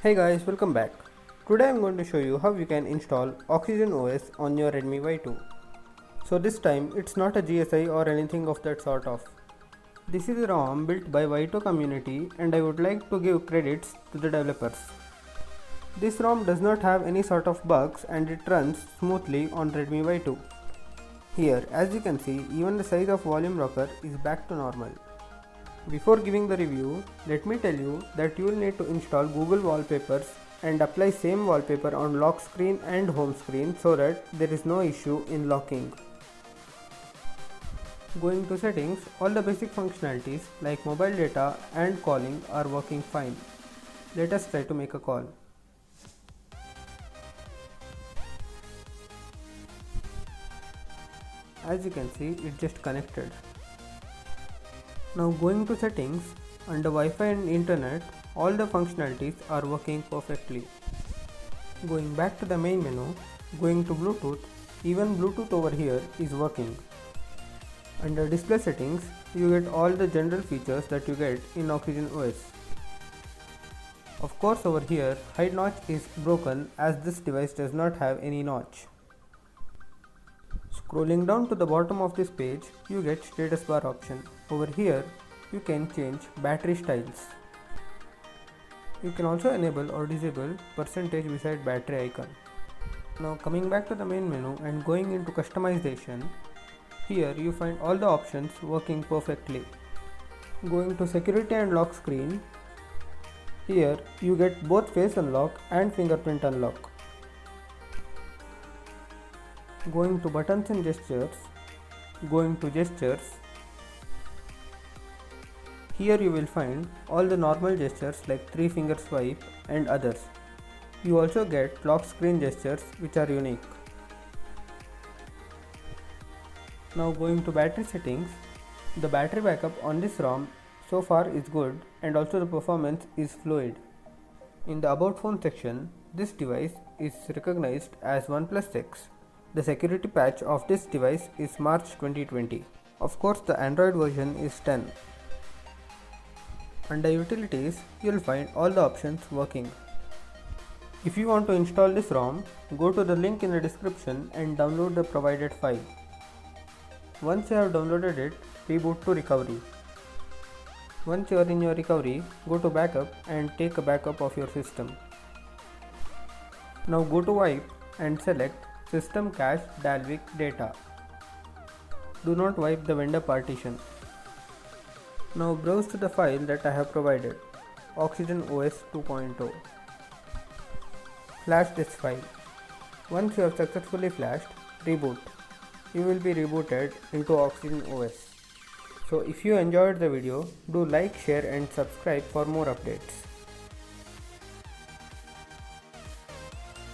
Hey guys, welcome back. Today I'm going to show you how you can install Oxygen OS on your Redmi Y2. So this time it's not a GSI or anything of that sort of. This is a ROM built by Y2 community and I would like to give credits to the developers. This ROM does not have any sort of bugs and it runs smoothly on Redmi Y2. Here, as you can see, even the size of volume rocker is back to normal. Before giving the review, let me tell you that you will need to install Google wallpapers and apply same wallpaper on lock screen and home screen so that there is no issue in locking. Going to settings, all the basic functionalities like mobile data and calling are working fine. Let us try to make a call. As you can see, it just connected. Now going to settings, under Wi-Fi and internet, all the functionalities are working perfectly. Going back to the main menu, going to Bluetooth, even Bluetooth over here is working. Under display settings, you get all the general features that you get in Oxygen OS. Of course over here, hide notch is broken as this device does not have any notch. Scrolling down to the bottom of this page, you get status bar option. Over here, you can change battery styles. You can also enable or disable percentage beside battery icon. Now coming back to the main menu and going into customization, here you find all the options working perfectly. Going to security and lock screen, here you get both face unlock and fingerprint unlock. Going to buttons and gestures, going to gestures, here you will find all the normal gestures like 3-finger swipe and others. You also get lock screen gestures which are unique. Now going to battery settings, the battery backup on this ROM so far is good and also the performance is fluid. In the about phone section, this device is recognized as OnePlus 6. The security patch of this device is March 2020. Of course, the Android version is 10. Under utilities, you will find all the options working. If you want to install this ROM, go to the link in the description and download the provided file. Once you have downloaded it, reboot to recovery. Once you are in your recovery, go to backup and take a backup of your system. Now go to wipe and select System Cache Dalvik Data. Do not wipe the vendor partition. Now browse to the file that I have provided, Oxygen OS 2.0. Flash this file. Once you have successfully flashed, reboot. You will be rebooted into Oxygen OS. So if you enjoyed the video, do like, share and subscribe for more updates.